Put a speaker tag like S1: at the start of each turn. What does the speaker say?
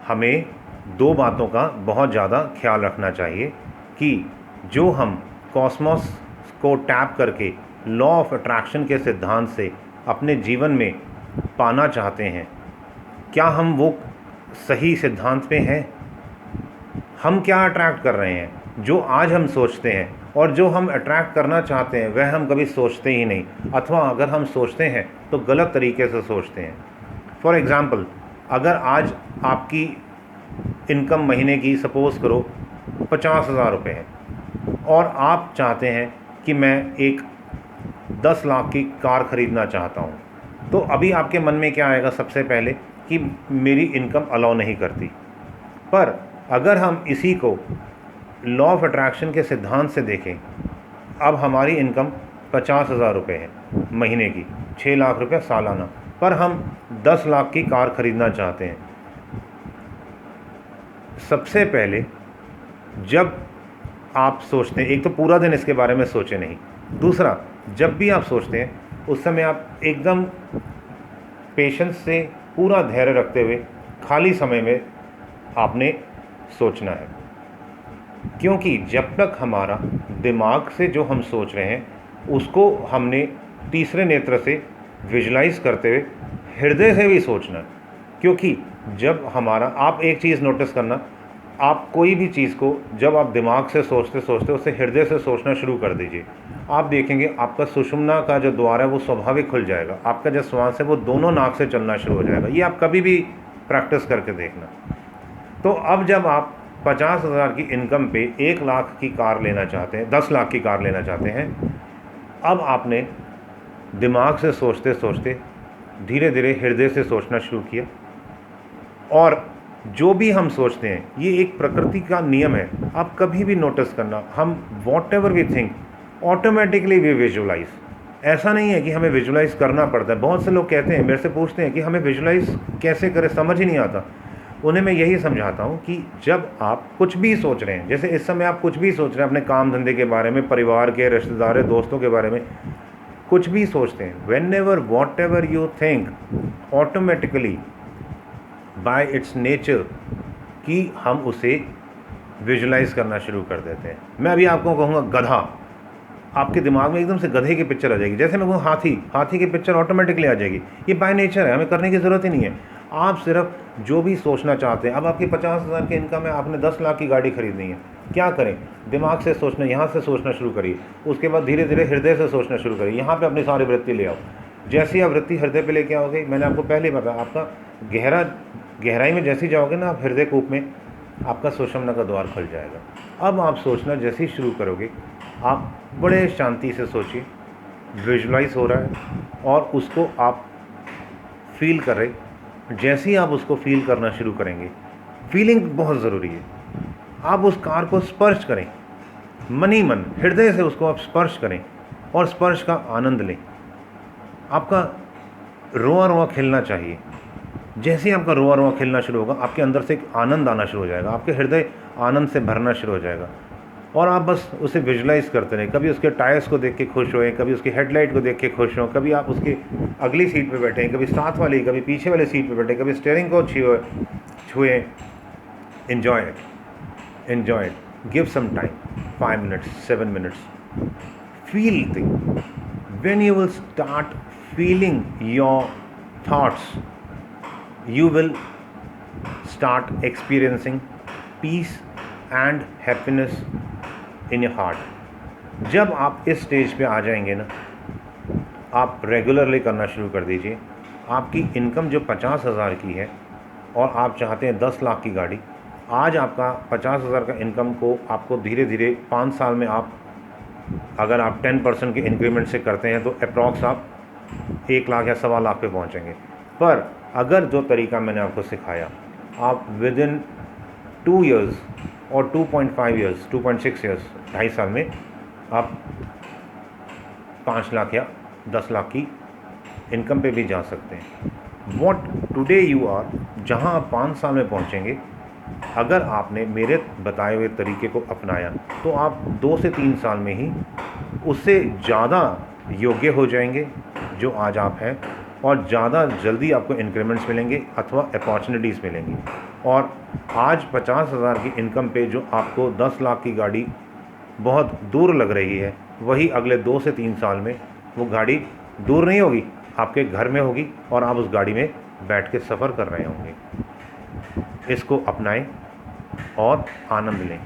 S1: हमें दो बातों का बहुत ज़्यादा ख्याल रखना चाहिए कि जो हम कॉस्मोस को टैप करके लॉ ऑफ अट्रैक्शन के सिद्धांत से अपने जीवन में पाना चाहते हैं, क्या हम वो सही सिद्धांत पे हैं? हम क्या अट्रैक्ट कर रहे हैं? जो आज हम सोचते हैं और जो हम अट्रैक्ट करना चाहते हैं वह हम कभी सोचते ही नहीं, अथवा अगर हम सोचते हैं तो गलत तरीके से सोचते हैं। फॉर एग्ज़ाम्पल, अगर आज आपकी इनकम महीने की सपोज़ करो 50,000 रुपये है और आप चाहते हैं कि मैं एक 10 लाख की कार ख़रीदना चाहता हूँ, तो अभी आपके मन में क्या आएगा? सबसे पहले कि मेरी इनकम अलाउ नहीं करती। पर अगर हम इसी को लॉ ऑफ अट्रैक्शन के सिद्धांत से देखें, अब हमारी इनकम 50,000 रुपये है महीने की, 6 लाख रुपये सालाना, पर हम 10 लाख की कार ख़रीदना चाहते हैं। सबसे पहले जब आप सोचते हैं, एक तो पूरा दिन इसके बारे में सोचे नहीं, दूसरा जब भी आप सोचते हैं उस समय आप एकदम पेशेंस से पूरा धैर्य रखते हुए खाली समय में आपने सोचना है। क्योंकि जब तक हमारा दिमाग से जो हम सोच रहे हैं उसको हमने तीसरे नेत्र से विजुलाइज करते हुए हृदय से भी सोचना है। क्योंकि जब हमारा, आप एक चीज़ नोटिस करना, आप कोई भी चीज़ को जब आप दिमाग से सोचते सोचते उसे हृदय से सोचना शुरू कर दीजिए, आप देखेंगे आपका सुषुम्ना का जो द्वार है वो स्वाभाविक खुल जाएगा, आपका जो श्वास है वो दोनों नाक से चलना शुरू हो जाएगा। ये आप कभी भी प्रैक्टिस करके देखना। तो अब जब आप 50,000 की इनकम पे 1 लाख की कार लेना चाहते हैं, 10 लाख की कार लेना चाहते हैं, अब आपने दिमाग से सोचते सोचते धीरे धीरे हृदय से सोचना शुरू किया। और जो भी हम सोचते हैं, ये एक प्रकृति का नियम है, आप कभी भी नोटिस करना, हम whatever we think automatically we visualise. ऐसा नहीं है कि हमें विजुलाइज करना पड़ता है। बहुत से लोग कहते हैं, मेरे से पूछते हैं कि हमें विजुलाइज कैसे करें, समझ ही नहीं आता। उन्हें मैं यही समझाता हूँ कि जब आप कुछ भी सोच रहे हैं, जैसे इस समय आप कुछ भी सोच रहे हैं अपने काम धंधे के बारे में, परिवार के, रिश्तेदार, दोस्तों के बारे में कुछ भी सोचते हैं, when ever what ever you think, automatically bye it's nature कि हम उसे विजुलाइज करना शुरू कर देते हैं। मैं अभी आपको कहूँगा गधा, आपके दिमाग में एकदम से गधे की पिक्चर आ जाएगी। जैसे मैं कहूँ हाथी, हाथी की पिक्चर ऑटोमेटिकली आ जाएगी। ये बाय नेचर है, हमें करने की ज़रूरत ही नहीं है। आप सिर्फ जो भी सोचना चाहते हैं, अब आपकी 50,000 की इनकम है, आपने 10 लाख की गाड़ी खरीदनी है, क्या करें? दिमाग से सोचना, यहाँ से सोचना शुरू करिए, उसके बाद धीरे धीरे हृदय से सोचना शुरू करिए, यहाँ पे अपनी सारी वृत्ति ले आओ। जैसी आप वृत्ति हृदय पे लेके आओगे, मैंने आपको पहले बताया, आपका गहराई में जैसे जाओगे ना आप हृदय कूप में, आपका सुषुम्ना का द्वार खुल जाएगा। अब आप सोचना जैसे ही शुरू करोगे, आप बड़े शांति से सोचिए, विजुलाइज हो रहा है और उसको आप फील कर रहे। जैसे ही आप उसको फील करना शुरू करेंगे, फीलिंग बहुत ज़रूरी है, आप उस कार को स्पर्श करें, मन ही मन हृदय से उसको आप स्पर्श करें और स्पर्श का आनंद लें। आपका रोआ रोआ खिलना चाहिए। जैसे ही आपका रोआ रोआ खिलना शुरू होगा, आपके अंदर से एक आनंद आना शुरू हो जाएगा, आपके हृदय आनंद से भरना शुरू हो जाएगा। और आप बस उसे विजुलाइज करते रहें। कभी उसके टायर्स को देख के खुश होएं, कभी उसकी हेडलाइट को देख के खुश हों, कभी आप उसकी अगली सीट पे बैठें, कभी साथ वाली, कभी पीछे वाली सीट पे बैठें, कभी स्टीयरिंग को छुएं। Enjoy it, give some time, 5 minutes, 7 minutes, feel thing. When you will start feeling your thoughts, you will start experiencing peace and happiness in your heart. जब आप इस स्टेज पे आ जाएंगे ना, आप रेगुलरली करना शुरू कर दीजिए। आपकी इनकम जो 50,000 की है और आप चाहते हैं 10 लाख की गाड़ी, आज आपका 50,000 का इनकम को आपको धीरे धीरे 5 साल में आप, अगर आप 10% के इंक्रीमेंट से करते हैं तो अप्रॉक्स आप 1 लाख या 1.25 लाख पे पहुँचेंगे। पर अगर जो तरीका मैंने आपको सिखाया, आप विद इन 2 ईयर्स और 2.5 ईयर्स, 2.6 ईयर्स, 2.5 साल में आप 5 लाख या 10 लाख की इनकम पे भी जा सकते हैं। वॉट टुडे यू आर, जहां आप 5 साल में पहुंचेंगे, अगर आपने मेरे बताए हुए तरीके को अपनाया तो आप 2 से 3 साल में ही उससे ज़्यादा योग्य हो जाएंगे जो आज आप हैं, और ज़्यादा जल्दी आपको इंक्रीमेंट्स मिलेंगे अथवा अपॉर्चुनिटीज़ मिलेंगी। और आज 50,000 की इनकम पे जो आपको 10 लाख की गाड़ी बहुत दूर लग रही है, वही अगले 2 से 3 साल में वो गाड़ी दूर नहीं होगी, आपके घर में होगी और आप उस गाड़ी में बैठ के सफ़र कर रहे होंगे। इसको अपनाएं और आनंद लें।